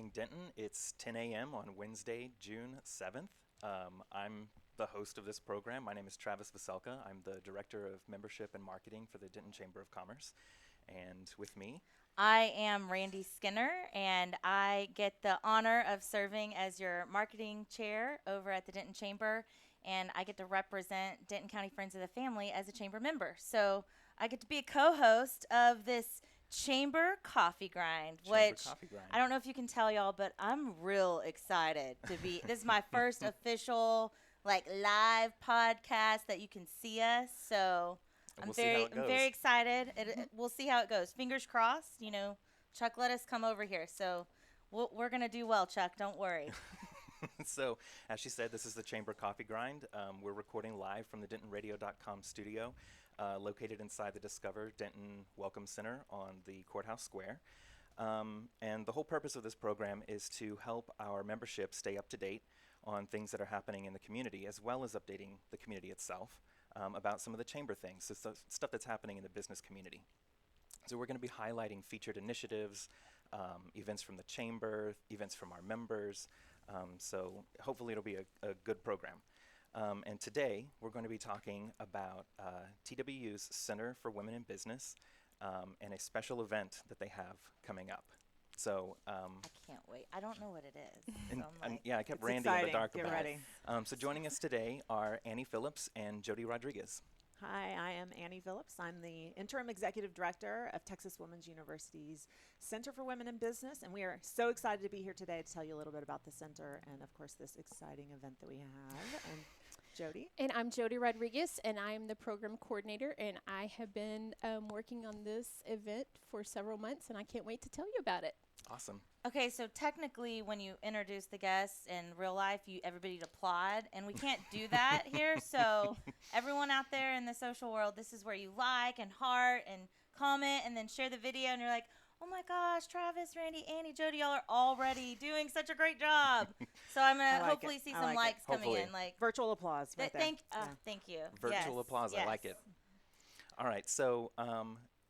morning, Denton. It's 10 a.m. on Wednesday, June 7th. I'm the host of this program. My name is Travis Veselka. I'm the Director of Membership and Marketing for the Denton Chamber of Commerce. And with me, I am Randy Skinner, and I get the honor of serving as your marketing chair over at the Denton Chamber, and I get to represent Denton County Friends of the Family as a chamber member. So I get to be a co-host of this chamber coffee grind, Chamber which Coffee Grind. I don't know if you can tell y'all, but I'm real excited to be. This is my first official live podcast that you can see us. So We'll see how it I'm very goes. excited. We'll see how it goes. Fingers crossed. Chuck let us come over here, so we're gonna do well, Chuck. Don't worry. So, as she said, this is the Chamber Coffee Grind. We're recording live from the DentonRadio.com studio, located inside the Discover Denton Welcome Center on the Courthouse Square. And the whole purpose of this program is to help our membership stay up to date on things that are happening in the community, as well as updating the community itself about some of the chamber things, so stuff that's happening in the business community. So we're going to be highlighting featured initiatives, events from the chamber, events from our members. So hopefully it'll be a good program. And today we're going to be talking about TWU's Center for Women in Business and a special event that they have coming up. So I can't wait. I don't know what it is. and, So I'm and like, yeah, I kept It's Randy in the exciting. dark Get about ready. it. So joining us today are Annie Phillips and Jody Rodriguez. Hi, I am Annie Phillips. I'm the Interim Executive Director of Texas Women's University's Center for Women in Business, and we are so excited to be here today to tell you a little bit about the center and, of course, this exciting event that we have. And Jody? And I'm Jody Rodriguez, and I'm the program coordinator, and I have been working on this event for several months, and I can't wait to tell you about it. Awesome. okay, so technically, when you introduce the guests in real life, everybody'd applaud, and we can't do that here. So everyone out there in the social world, this is where you like and heart and comment, and then share the video, and you're like, oh my gosh, Travis, Randy, Annie, Jody, y'all are already doing such a great job. So I'm I gonna like hopefully it. see I some like it. likes coming Hopefully. in. Like, Virtual applause right there. Yeah. thank you. Virtual Yes, applause. I like yes. it. All right. So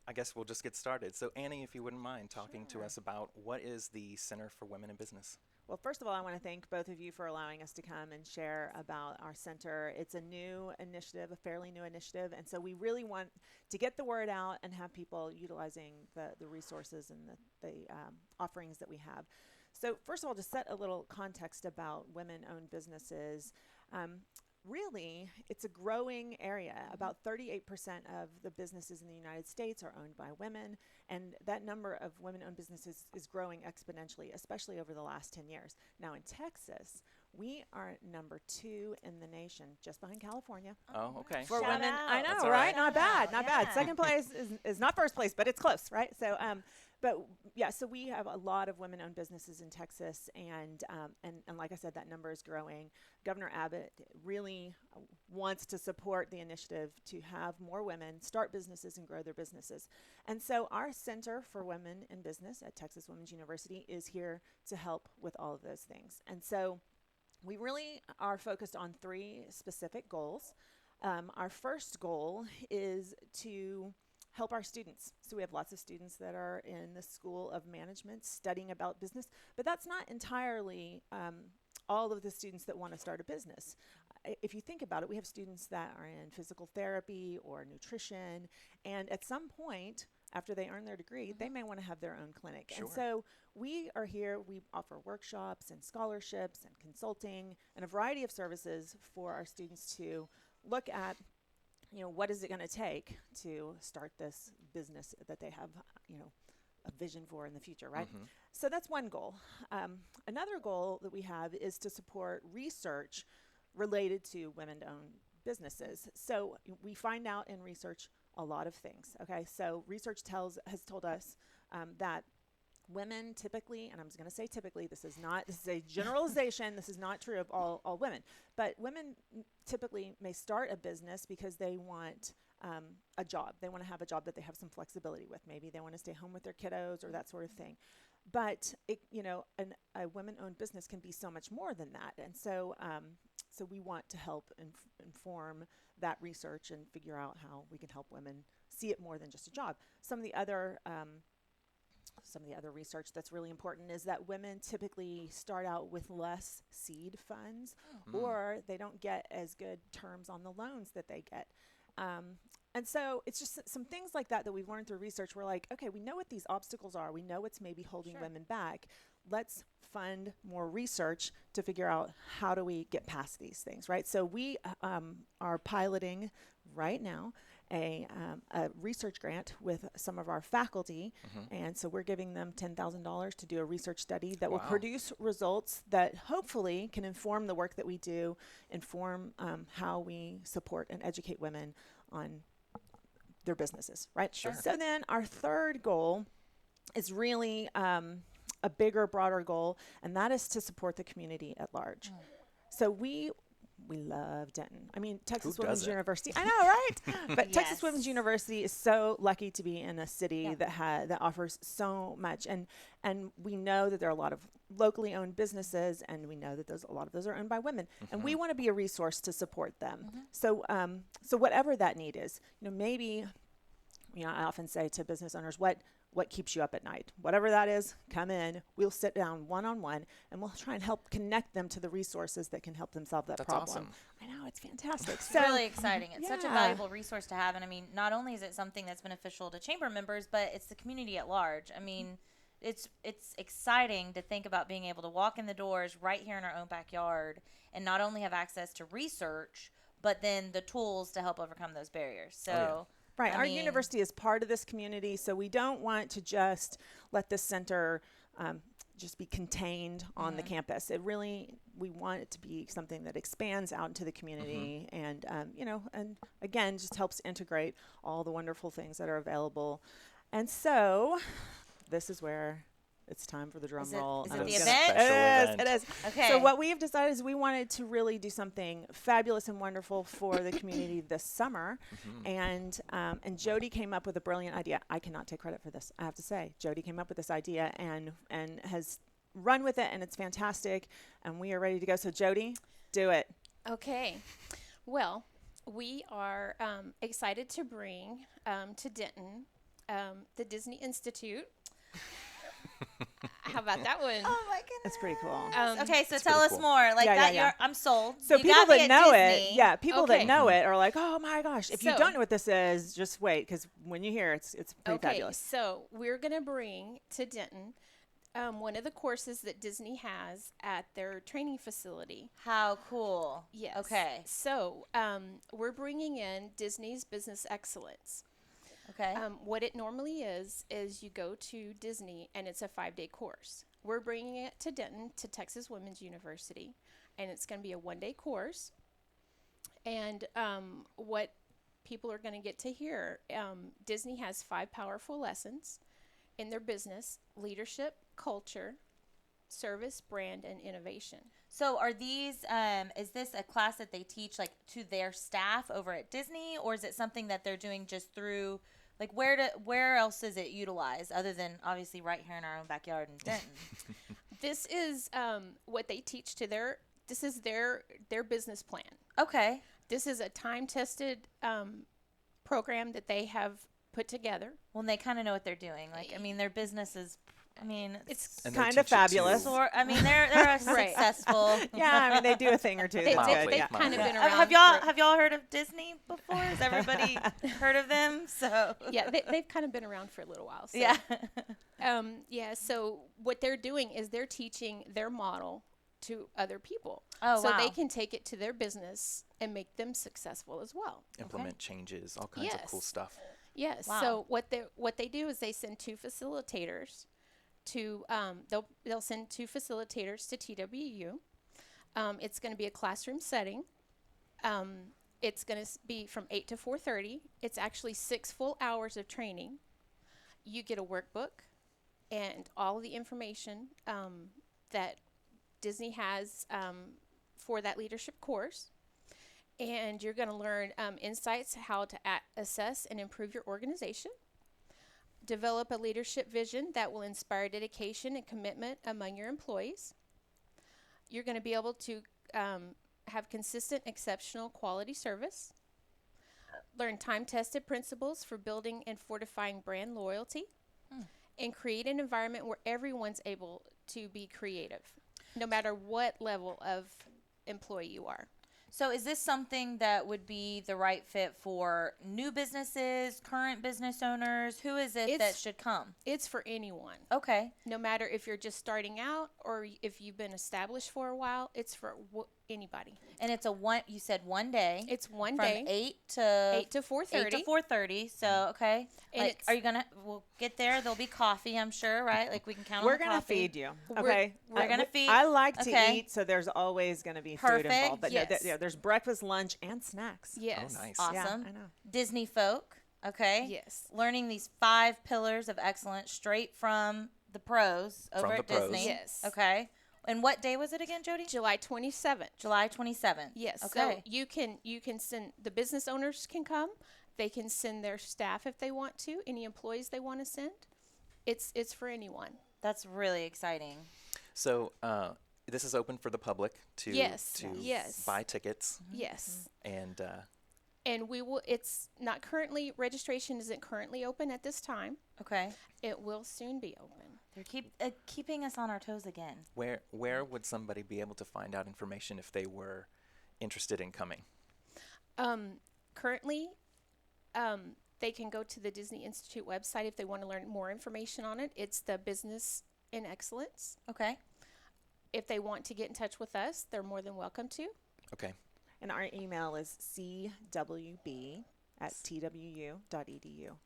I guess we'll just get started. So Annie, if you wouldn't mind talking to Sure. us about what is the Center for Women in Business? Well, first of all, I want to thank both of you for allowing us to come and share about our center. It's a new initiative, a fairly new initiative, and so we really want to get the word out and have people utilizing the resources and the offerings that we have. So first of all, to set a little context about women-owned businesses, really, it's a growing area. About 38% of the businesses in the United States are owned by women, and that number of women-owned businesses is growing exponentially, especially over the last 10 years. Now in Texas, we are number 2 in the nation, just behind California. Oh, okay. For Shout women, out. I know, That's all right? right. Not bad, not Yeah. bad. Second place is not first place, but it's close, right? So, but yeah, so we have a lot of women-owned businesses in Texas, and like I said, that number is growing. Governor Abbott really wants to support the initiative to have more women start businesses and grow their businesses. And so our Center for Women in Business at Texas Women's University is here to help with all of those things. And so we really are focused on 3 specific goals. Our first goal is to help our students. So we have lots of students that are in the School of Management studying about business, but that's not entirely all of the students that want to start a business. If you think about it, we have students that are in physical therapy or nutrition, and at some point, after they earn their degree, they may want to have their own clinic. Sure. And so we are here, we offer workshops and scholarships and consulting and a variety of services for our students to look at, what is it going to take to start this business that they have, a vision for in the future, right? Mhm. So that's one goal. Another goal that we have is to support research related to women-owned businesses. So we find out in research a lot of things. Okay, so research has told us that women typically, and I'm going to say typically, this is a generalization, this is not true of all women, but women typically may start a business because they want a job. They want to have a job that they have some flexibility with. Maybe they want to stay home with their kiddos or that sort of thing. But a women-owned business can be so much more than that. And so so we want to help inform that research and figure out how we can help women see it more than just a job. Some of the other some of the other research that's really important is that women typically start out with less seed funds, or they don't get as good terms on the loans that they get. And so it's just some things like that we've learned through research. We're like, okay, we know what these obstacles are. We know what's maybe holding women back. Let's fund more research to figure out how do we get past these things, right? So we are piloting right now a research grant with some of our faculty. And so we're giving them $10,000 to do a research study that will produce results that hopefully can inform the work that we do, inform how we support and educate women on their businesses, right? Sure. So then our third goal is really a bigger, broader goal, and that is to support the community at large. So we love Denton. I mean, Texas Women's University. I know, right? But Texas Women's University is so lucky to be in a city that offers so much, and we know that there are a lot of locally owned businesses, and we know that a lot of those are owned by women, and we want to be a resource to support them. So whatever that need is, maybe, I often say to business owners, what keeps you up at night? Whatever that is, come in. We'll sit down one-on-one, and we'll try and help connect them to the resources that can help them solve that problem. Awesome. I know, it's fantastic. It's really exciting. It's such a valuable resource to have. And I mean, not only is it something that's beneficial to chamber members, but it's the community at large. I mean, it's exciting to think about being able to walk in the doors right here in our own backyard and not only have access to research, but then the tools to help overcome those barriers. So. Right. Our university is part of this community, so we don't want to just let this center just be contained on the campus. We want it to be something that expands out into the community and, and again, just helps integrate all the wonderful things that are available. And so this is where it's time for the drum roll. Is it the event? It is. Okay. So what we have decided is we wanted to really do something fabulous and wonderful for the community this summer. And Jody came up with a brilliant idea. I cannot take credit for this, I have to say. Jody came up with this idea and has run with it, and it's fantastic. And we are ready to go. So Jody, do it. Okay. Well, we are excited to bring to Denton the Disney Institute. How about that one? Oh my goodness. That's pretty cool. Okay, so tell us more. Like that, I'm sold. So you people that know Disney. it, people that know it are like, oh my gosh. If you don't know what this is, just wait, because when you hear it, it's pretty fabulous. So we're going to bring to Denton one of the courses that Disney has at their training facility. How cool. Yes. Okay. So we're bringing in Disney's Business Excellence. Okay. What it normally is you go to Disney and it's a 5-day course. We're bringing it to Denton, to Texas Women's University, and it's going to be a 1-day course. And what people are going to get to hear, Disney has 5 powerful lessons in their business: leadership, culture, service, brand, and innovation. So are these, is this a class that they teach like to their staff over at Disney, or is it something that they're doing just through, like where else is it utilized other than obviously right here in our own backyard in Denton? This is what they teach to this is their business plan. Okay. This is a time-tested program that they have put together. Well, and they kind of know what they're doing. Like, I mean, their business is, it's kind of fabulous. They're successful. Yeah, I mean, they do a thing or two. They've kind of been around. Have y'all heard of Disney before? Has everybody heard of them? So yeah, they've kind of been around for a little while. So. Yeah. So what they're doing is they're teaching their model to other people. Oh, so wow. they can take it to their business and make them successful as well. Implement changes, all kinds of cool stuff. Yes. Wow. So what they do is they send 2 facilitators to they'll send 2 facilitators to TWU. It's going to be a classroom setting. It's going to be from 8 to 4:30. It's actually 6 full hours of training. You get a workbook and all of the information that Disney has for that leadership course. And you're going to learn insights how to assess and improve your organization. Develop a leadership vision that will inspire dedication and commitment among your employees. You're going to be able to have consistent, exceptional quality service. Learn time-tested principles for building and fortifying brand loyalty. and create an environment where everyone's able to be creative, no matter what level of employee you are. So is this something that would be the right fit for new businesses, current business owners? Who is it that should come? It's for anyone. Okay. No matter if you're just starting out or if you've been established for a while, it's for anybody. And it's you said one day. It's one from day. 8 to 8 to 4:30. 8 to 4:30. So, okay. And Like, are you going to, we'll get there. There'll be coffee, I'm sure, right? Like we can count We're on the gonna coffee. feed you. We're- Okay. we're gonna feed- I like to okay. eat, so there's always gonna be food Perfect. involved. But Yes. no, there's breakfast, lunch, and snacks. Yes. Oh, nice. Awesome. Yeah, I know. Disney folk. Okay. Yes. Learning these 5 pillars of excellence straight from the pros over From at the pros. Disney. Yes. Okay. And what day was it again, Jody? July 27th. July 27th. Yes. Okay. So you can send, the business owners can come. They can send their staff if they want to. Any employees they want to send. It's for anyone. That's really exciting. So this is open for the public to Yes. Yes. buy tickets, Yes. and And we will. It's not currently, registration isn't currently open at this time. Okay. It will soon be open. They're keeping us on our toes again. where would somebody be able to find out information if they were interested in coming? Currently, they can go to the Disney Institute website if they want to learn more information on it. It's the Business in Excellence. Okay. If they want to get in touch with us, they're more than welcome to. Okay. And our email is cwb@twu.edu.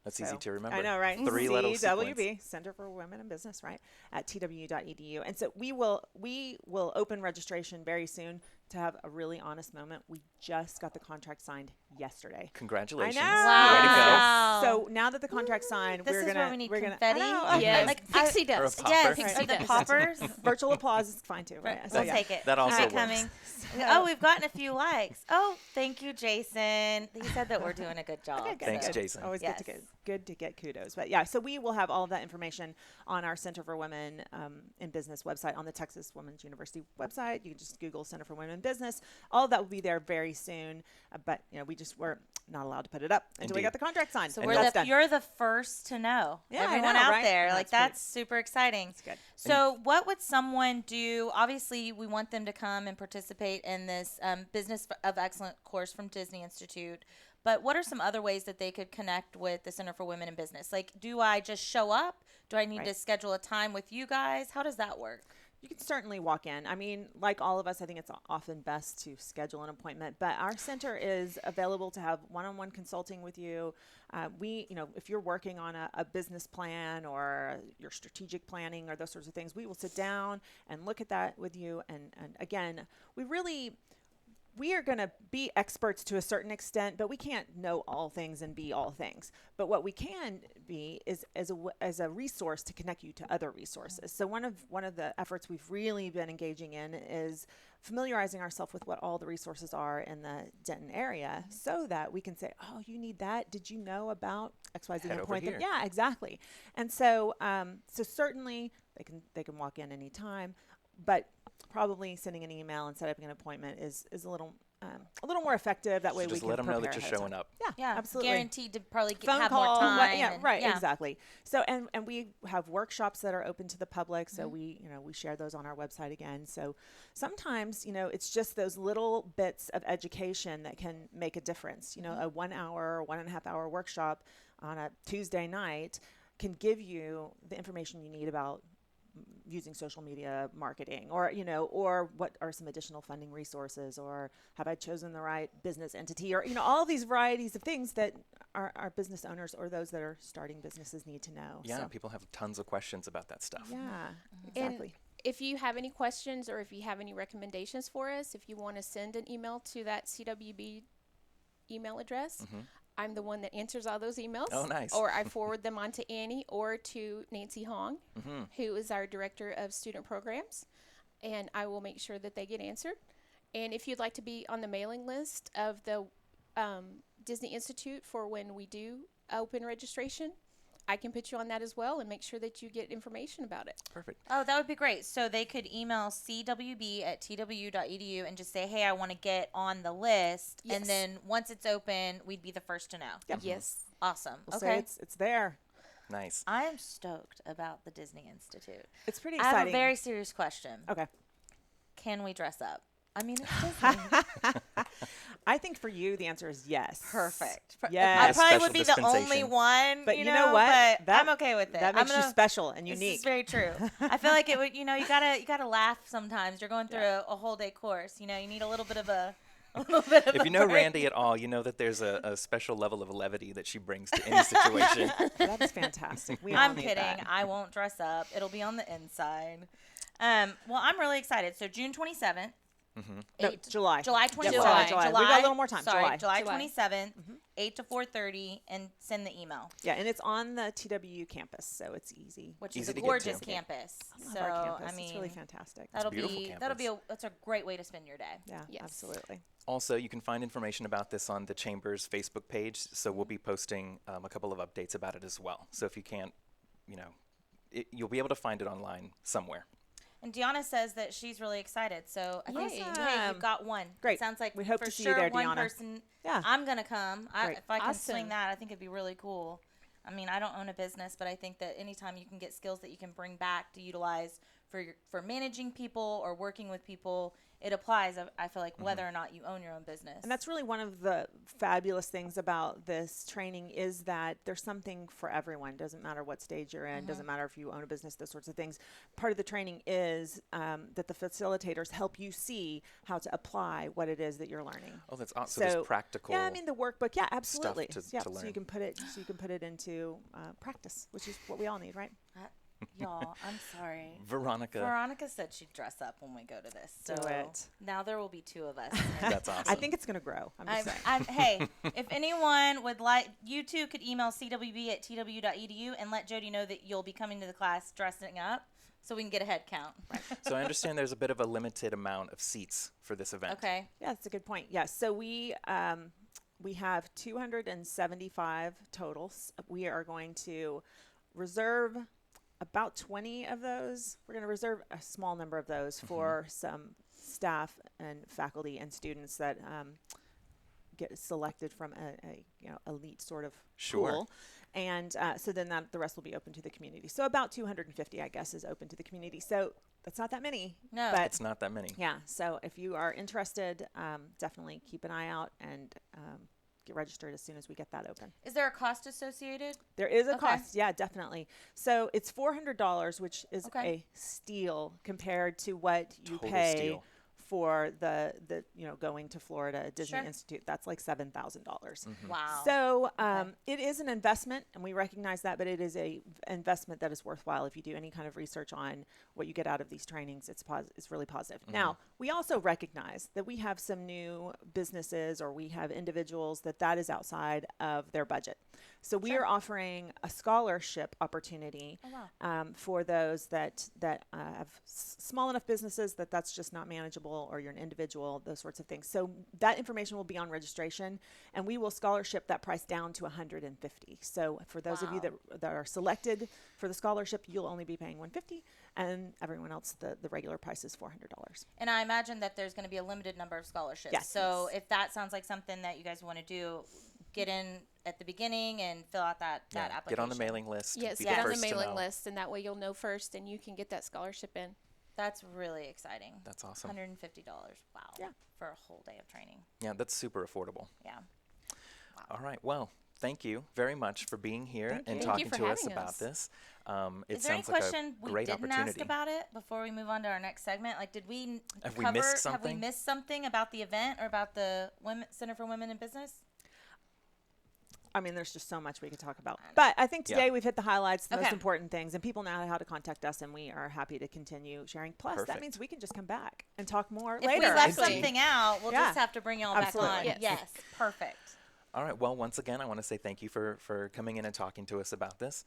That's easy to remember. I know, right? 3-letter CWB, Center for Women in Business, right? At twu.edu. And so we will open registration very soon. To have a really honest moment, we just got the contract signed yesterday. Congratulations. I know. Way to go. Wow. So now that the contract's signed, This we're is gonna where we need we're gonna confetti. I know, Yes. Like Pixie Or a dust. popper. Yes, Pixie or the dust. poppers. virtual applause is fine too, right? We'll yeah. take it. That also Keep it works. coming. Oh, we've gotten a few likes. Oh, thank you, Jason. He said that we're doing a good job. Okay, good. Thanks, Good. Jason. Always Yes. good to get kudos. But yeah, so we will have all of that information on our Center for Women in Business website, on the Texas Women's University website. You can just Google Center for Women in Business. All of that will be there very soon. But we're not allowed to put it up until we Indeed. got the contract signed. So And you're the first to know. Yeah, I Everyone know, out right? there, Yeah, like it's pretty- that's super exciting. It's good. So what would someone do? Obviously, we want them to come and participate in this Business of Excellence course from Disney Institute. But what are some other ways that they could connect with the Center for Women in Business? Like, do I just show up? Do I need Right. to schedule a time with you guys? How does that work? You can certainly walk in. I mean, like all of us, I think it's often best to schedule an appointment, but our center is available to have one-on-one consulting with you. If you're working on a business plan or your strategic planning or those sorts of things, we will sit down and look at that with you. And again, we are going to be experts to a certain extent, but we can't know all things and be all things. But what we can be is as a resource to connect you to other resources. So one of the efforts we've really been engaging in is familiarizing ourselves with what all the resources are in the Denton area, so that we can say, oh, you need that. Did you know about XYZ? Head And over point them. here. Yeah, exactly. And so certainly they can walk in anytime, but probably sending an email and setting up an appointment is a little more effective. That way So we just can let them know that prepare you're ahead of showing time. up. Yeah, absolutely. Guaranteed to probably Phone have call, more time. yeah, and- right, yeah. exactly. So and we have workshops that are open to the public. So we share those on our website again. So sometimes it's just those little bits of education that can make a difference. A 1 hour, 1.5 hour workshop on a Tuesday night can give you the information you need about using social media marketing, or what are some additional funding resources, or have I chosen the right business entity, or all these varieties of things that our business owners or those that are starting businesses need to know. Yeah, So, people have tons of questions about that stuff. yeah, And exactly. if you have any questions or if you have any recommendations for us, if you want to send an email to that CWB email address, I'm the one that answers all those emails. Oh, nice. Or I forward them on to Annie or to Nancy Hong, who is our Director of Student Programs, and I will make sure that they get answered. And if you'd like to be on the mailing list of the Disney Institute for when we do open registration, I can put you on that as well and make sure that you get information about it. Perfect. Oh, that would be great. So they could email cwb@twu.edu and just say, hey, I want to get on the list. Yes. And then once it's open, we'd be the first to know. Yep. Yes. Awesome. We'll say Okay. it's there. Nice. I am stoked about the Disney Institute. It's pretty I have exciting. a very serious question. Okay. Can we dress up? I mean, it's Disney. I think for you, the answer is yes. Perfect. Yes. I Yes. probably Special would be the only dispensation. one, But you you know what? But I'm okay with it. That makes I'm you gonna, special and This unique. is very true. I feel like it would. You gotta laugh sometimes. You're going through a whole day course. You need a little bit of a. If you know Randy at all, you know that there's a special level of levity that she brings to any situation. That's fantastic. We all I'm need kidding. that. I won't dress up. It'll be on the inside. Well, I'm really excited. So June 27th. No, July. July Yep, 27th. July. We got a little more time. Sorry, July. July 27th, Mm-hmm. 8 to 4:30, and send the email, Yeah, and it's on the TWU campus, so it's easy. which Easy is a to get gorgeous to. campus. I So love our campus. I mean, it's really fantastic. that'll beautiful be campus. that's a great way to spend your day. Yeah, Yes. absolutely. Also, you can find information about this on the Chamber's Facebook page, so we'll be posting a couple of updates about it as well. So if you can't, you'll be able to find it online somewhere. And Deanna says that she's really excited. So I think Yay. hey, you've got one. Great. It sounds like We hope for to see you sure there, one Deanna. person. Yeah. I'm gonna come. Great. If I can Awesome. swing that, I think it'd be really cool. I mean, I don't own a business, but I think that anytime you can get skills that you can bring back to utilize for managing people or working with people, it applies. I feel like whether or not you own your own business. And that's really one of the fabulous things about this training is that there's something for everyone. Doesn't matter what stage you're in. Doesn't matter if you own a business. Those sorts of things. Part of the training is that the facilitators help you see how to apply what it is that you're learning. Oh, that's awesome. So there's practical. Yeah, I mean the workbook. Yeah, absolutely. to yeah, learn. so you can put it into practice, which is what we all need, right? Y'all, I'm sorry. Veronica said she'd dress up when we go to this. So Do it. now there will be two of us. That's awesome. I think it's going to grow. I'm just saying. Hey, if anyone would like, you too could email cwb@tw.edu and let Jody know that you'll be coming to the class dressing up so we can get a head count. So I understand there's a bit of a limited amount of seats for this event. Okay. Yeah, that's a good point. Yes, so we have 275 totals. We are going to reserve about 20 of those. We're going to reserve a small number of those for some staff and faculty and students that get selected from a elite sort of Sure. pool. And so then the rest will be open to the community. So about 250, I guess, is open to the community. So that's not that many. No. But It's not that many. yeah, so if you are interested, definitely keep an eye out and get registered as soon as we get that open. Is there a cost associated? There is a Okay. cost, yeah, definitely. So it's $400, which is Okay. a steal compared to what you Total pay steal. for the going to Florida Disney Sure. Institute. That's like $7,000. Wow. So it is an investment, and we recognize that, but it is a investment that is worthwhile. If you do any kind of research on what you get out of these trainings, it's really positive. Now, we also recognize that we have some new businesses or we have individuals that is outside of their budget. So we are offering a scholarship opportunity for those that have small enough businesses that's just not manageable, or you're an individual, those sorts of things. So that information will be on registration, and we will scholarship that price down to $150. So for those of you that are selected for the scholarship, you'll only be paying $150, and everyone else, the regular price is $400. And I imagine that there's going to be a limited number of scholarships. Yes. So if that sounds like something that you guys want to do, get in at the beginning and fill out that application. Get on the mailing list. Yes, be get on the first to mailing know. list, and that way you'll know first, and you can get that scholarship in. That's really exciting. That's awesome. $150. Wow. Yeah. For a whole day of training. Yeah, that's super affordable. Yeah. All right. Well, thank you very much for being here Thank and you. Thank you talking for to us having about us. this. It Is there any sounds like question a we great didn't opportunity. ask about it before we move on to our next segment? Like, did we Have we cover? missed Have we something? missed something about the event or about the Center for Women in Business? I mean, there's just so much we could talk about. But I think today Yeah. we've hit the highlights, the most Okay. important things, and people know how to contact us, and we are happy to continue sharing. Plus, that Perfect. means we can just come back and talk more If later. we left Exactly. something out, we'll Yeah. just have to bring y'all Absolutely. back on. Yes. Yes. Perfect. All right. Well, once again, I want to say thank you for coming in and talking to us about this.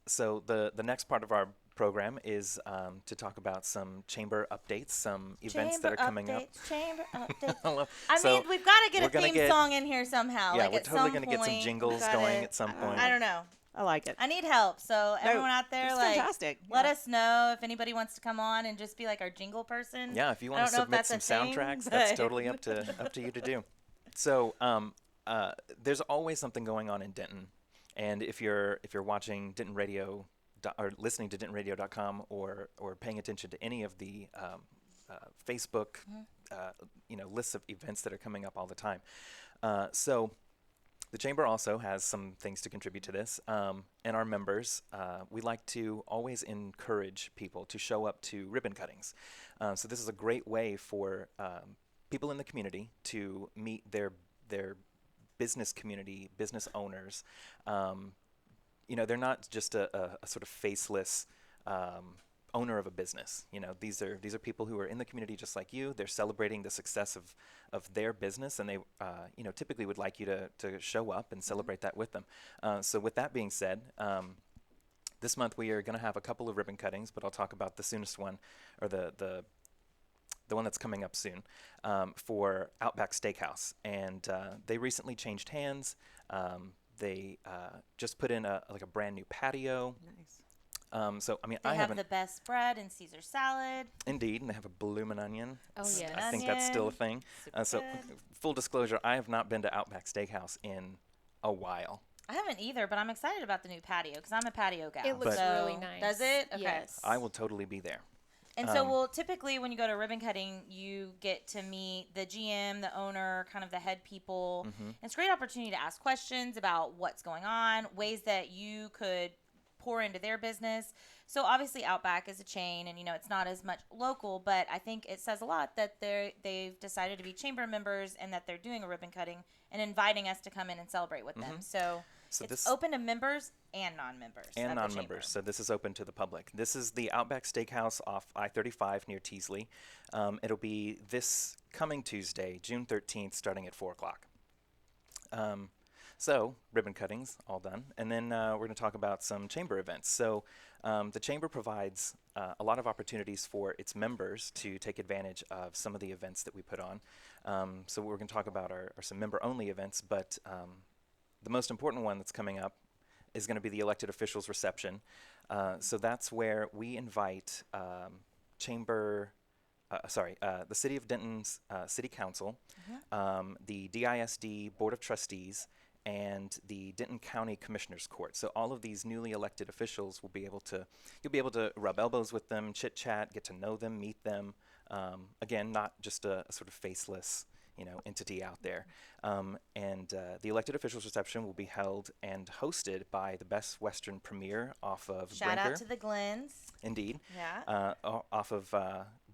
So the next part of our program is to talk about some chamber updates, some events that are coming up. Chamber updates. Hello. I So mean, we've got to get we're a gonna theme get- song in here somehow. Yeah, like we're at totally some gonna get some point, jingles we've gotta- going at some point. I don't know. I like it. I need help. So everyone out there, it's like, fantastic. let Yeah. us know if anybody wants to come on and just be like our jingle person. Yeah, if you I want to don't know if submit that's some a thing, soundtracks, but- that's totally up to you to do. So there's always something going on in Denton, And if you're watching Denton Radio or listening to DentonRadio.com or paying attention to any of the Facebook lists of events that are coming up all the time. So the Chamber also has some things to contribute to this. And our members, we like to always encourage people to show up to ribbon cuttings. So this is a great way for people in the community to meet their business community, business owners. They're not just a sort of faceless owner of a business. These are people who are in the community just like you. They're celebrating the success of their business, and they typically would like you to show up and celebrate that with them. So with that being said, this month we are going to have a couple of ribbon cuttings, but I'll talk about the soonest one, or the one that's coming up soon, for Outback Steakhouse. And they recently changed hands. They just put in a brand new patio. Nice. They have the best bread and Caesar salad. Indeed, and they have a bloomin' onion. Oh, yes. I think that's still a thing. So, good. full disclosure, I have not been to Outback Steakhouse in a while. I haven't either, but I'm excited about the new patio because I'm a patio gal. It looks But- really nice. Does it? Okay. Yes. I will totally be there. And so, typically when you go to ribbon cutting, you get to meet the GM, the owner, kind of the head people. And it's a great opportunity to ask questions about what's going on, ways that you could pour into their business. So obviously Outback is a chain, and it's not as much local, but I think it says a lot that they've decided to be chamber members and that they're doing a ribbon cutting and inviting us to come in and celebrate with them. So it's this open to members and non-members. and of the chamber. non-members. So this is open to the public. This is the Outback Steakhouse off I-35 near Teasley. It'll be this coming Tuesday, June 13th, starting at 4 o'clock. So ribbon cuttings, all done. And then we're going to talk about some chamber events. So the chamber provides a lot of opportunities for its members to take advantage of some of the events that we put on. So what we're going to talk about are some member-only events, but the most important one that's coming up is going to be the elected officials reception. So that's where we invite the City of Denton's City Council, the DISD Board of Trustees, and the Denton County Commissioners Court. So all of these newly elected officials will be able to, you'll be able to rub elbows with them, chit chat, get to know them, meet them. Again, not just a sort of faceless entity out there. And the elected officials reception will be held and hosted by the Best Western Premier off of Shout Brinker. out to the Glens. Indeed. Yeah. Off of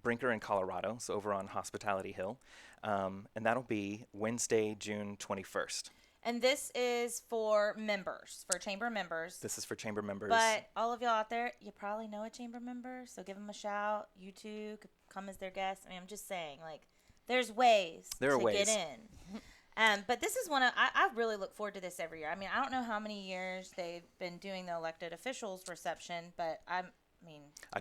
Brinker in Colorado, so over on Hospitality Hill. And that'll be Wednesday, June 21st. And this is for members, for chamber members. This is for chamber members. But all of y'all out there, you probably know a chamber member, so give them a shout. You too could come as their guest. I'm just saying, there's ways to get in. But this is one of, I really look forward to this every year. I don't know how many years they've been doing the elected officials reception, but I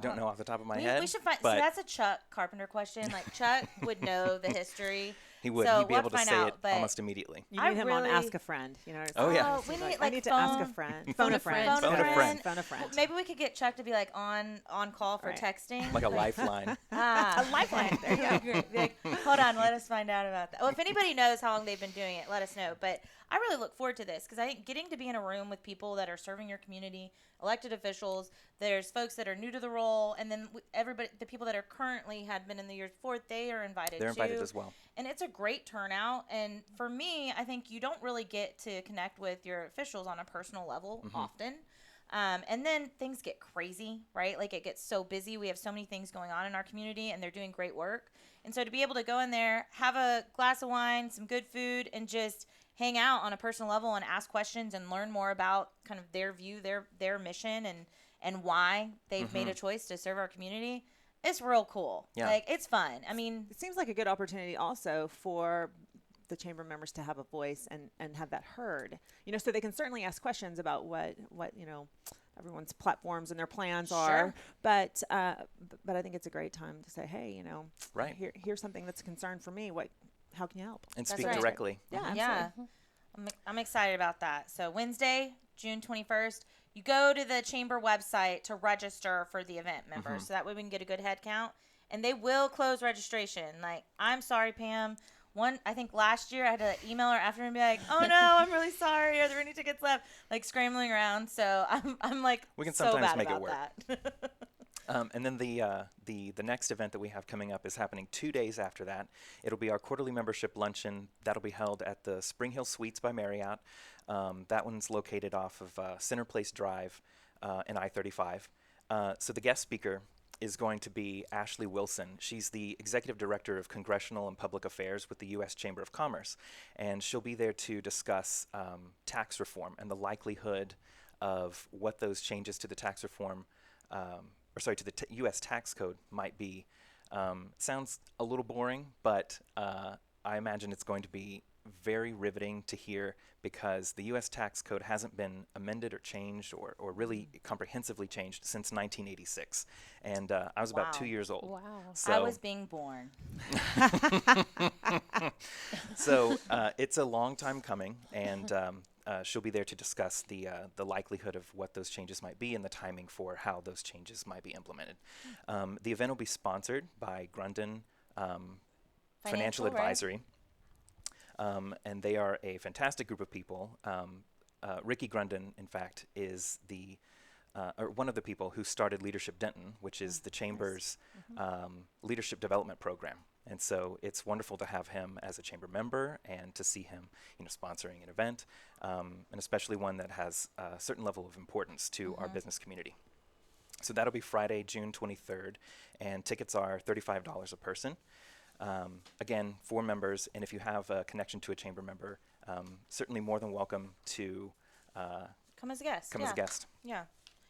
don't know off the top of my head. We should find, but see, that's a Chuck Carpenter question. Chuck would know the history. he would. So He'd be we'll able to find say out, it but almost immediately. You I need him on really- Ask a Friend. Oh, yeah. We need, I need to ask a phone- friend. Phone a friend. Phone a friend. Phone a friend. Maybe we could get Chuck to be on call for Right. texting. Like a lifeline. A lifeline. There you go. Hold on, let us find out about that. Well, if anybody knows how long they've been doing it, let us know. But I really look forward to this because I think getting to be in a room with people that are serving your community, elected officials, there's folks that are new to the role, and then everybody, the people that are currently had been in the years before, they are invited. They're invited too. as well. And it's a great turnout. And for me, I think you don't really get to connect with your officials on a personal level often. And then things get crazy, right? It gets so busy. We have so many things going on in our community, and they're doing great work. And so to be able to go in there, have a glass of wine, some good food, and just hang out on a personal level and ask questions and learn more about kind of their view, their mission, and why they've made a choice to serve our community, it's real cool. Yeah. It's fun. It seems like a good opportunity also for the chamber members to have a voice and have that heard, so they can certainly ask questions about what everyone's platforms and their plans are. But I think it's a great time to say, hey, Right. here's something that's a concern for me. How can you help? And That's speak right. directly. Yeah, Yeah. I'm excited about that. So Wednesday, June 21st, you go to the chamber website to register for the event members. So that way we can get a good head count. And they will close registration. I'm sorry, Pam. I think last year I had to email her after and be like, "Oh no, I'm really sorry. Are there any tickets left?" Like scrambling around. So I'm like, We can so sometimes bad make it about work. that. And then the next event that we have coming up is happening 2 days after that. It'll be our quarterly membership luncheon. That'll be held at the Spring Hill Suites by Marriott. That one's located off of Center Place Drive in I-35. So the guest speaker is going to be Ashley Wilson. She's the Executive Director of Congressional and Public Affairs with the U.S. Chamber of Commerce. And she'll be there to discuss tax reform and the likelihood of what those changes to the tax reform to the U.S. tax code might be. Sounds a little boring, but I imagine it's going to be very riveting to hear because the U.S. tax code hasn't been amended or changed or really comprehensively changed since 1986. And I was about 2 years old. Wow. So, I was being born. so it's a long time coming, and she'll be there to discuss the likelihood of what those changes might be and the timing for how those changes might be implemented. The event will be sponsored by Grundon Financial Right? Advisory, and they are a fantastic group of people. Ricky Grundon, in fact, is or one of the people who started Leadership Denton, which is the Chamber's leadership development program. And so it's wonderful to have him as a chamber member and to see him, sponsoring an event, and especially one that has a certain level of importance to our business community. So that'll be Friday, June 23rd, and tickets are $35 a person. Again, for members, and if you have a connection to a chamber member, certainly more than welcome to Come as a guest. come as a guest Yeah.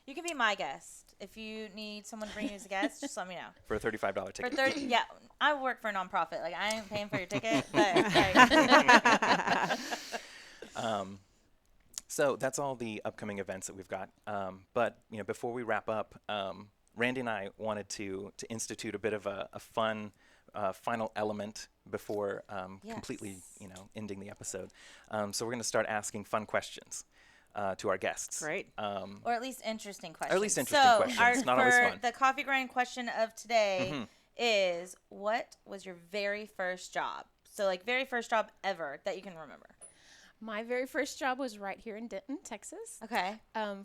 You can be my guest. If you need someone to bring you as a guest, just let me know. for a $35 ticket. For 30, yeah, I work for a nonprofit. Like I ain't paying for your ticket, but So that's all the upcoming events that we've got. But before we wrap up, Randy and I wanted to institute a bit of a fun final element before completely ending the episode. So we're going to start asking fun questions to our guests. Great. or at least interesting questions. Or at least interesting questions. Our, Not always for fun. the coffee grind question of today is, what was your very first job? So like very first job ever that you can remember. My very first job was right here in Denton, Texas. Okay.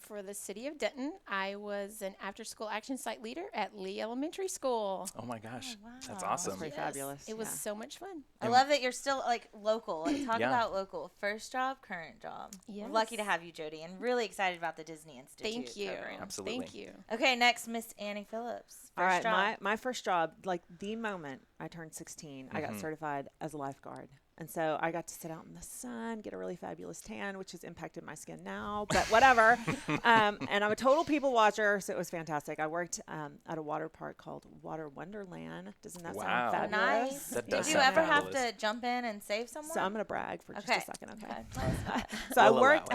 For the city of Denton, I was an after-school action site leader at Lee Elementary School. Oh my gosh, wow. that's awesome. Pretty fabulous. It was yeah. so much fun. I love that you're still like local. Like, talk Yeah. about local. First job, current job. Yes. We're lucky to have you, Jody, and really excited about the Disney Institute Thank you. program. Absolutely. Thank you. Okay, next, Miss Annie Phillips. All right, First job. my first job, like the moment I turned 16, I got certified as a lifeguard. And so I got to sit out in the sun, get a really fabulous tan, which has impacted my skin now, but whatever. And I'm a total people watcher, so it was fantastic. I worked at a water park called Water Wonderland. Doesn't that Wow. sound Nice. fabulous? That Did does you sound ever fabulous. have to jump in and save someone? So I'm going to brag for just a second, okay? Tell us about it. So I We'll allow worked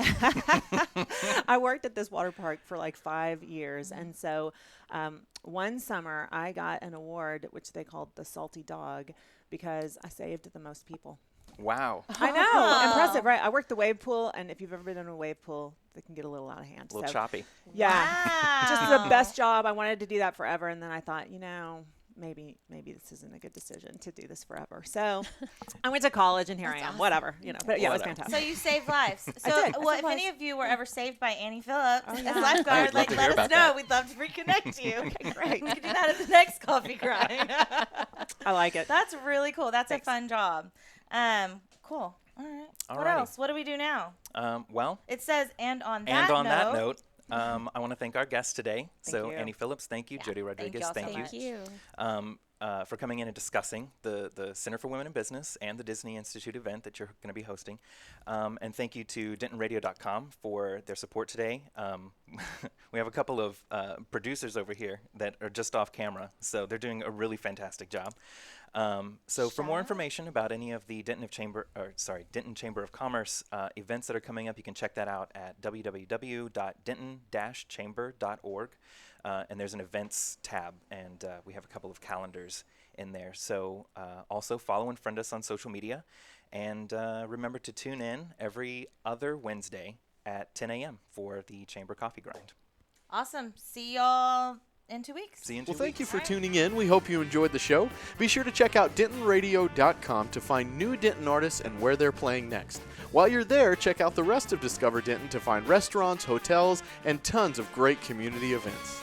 I worked at this water park for like 5 years. And so one summer I got an award, which they called the Salty Dog, because I saved the most people. Wow. I know. Impressive, right? I worked the wave pool, and if you've ever been in a wave pool, they can get a little out of hand. A little so, choppy. yeah. Just the best job. I wanted to do that forever, and then I thought, maybe this isn't a good decision to do this forever. So I went to college, and here I am. Whatever, But yeah, it was Whatever. fantastic. So you saved lives. So, I did. I well, saved if lives. any of you were ever saved by Annie Phillips as yeah. I lifeguard, would love to hear let us about know. that. We'd love to reconnect you. Okay, great. We could do that at the next coffee grind. I like it. That's really cool. That's Thanks. a fun job. Cool. All right. What Alrighty. else? What do we do now? Well, It says, and on that and on note. that note, I want to thank our guests today. So you. Annie Phillips, thank you. Yeah, Jody thank Rodriguez, y'all so thank you. much. Thank you. For coming in and discussing the Center for Women in Business and the Disney Institute event that you're going to be hosting. And thank you to DentonRadio.com for their support today. We have a couple of producers over here that are just off camera, so they're doing a really fantastic job. So for more information about any of the Denton Chamber of Commerce events that are coming up, you can check that out at www.denton-chamber.org. And there's an events tab, and we have a couple of calendars in there. So also follow and friend us on social media. And remember to tune in every other Wednesday at 10 a.m. for the Chamber Coffee Grind. Awesome. See y'all in 2 weeks. See you in 2 Well, thank you weeks. for Alright. tuning in. We hope you enjoyed the show. Be sure to check out DentonRadio.com to find new Denton artists and where they're playing next. While you're there, check out the rest of Discover Denton to find restaurants, hotels, and tons of great community events.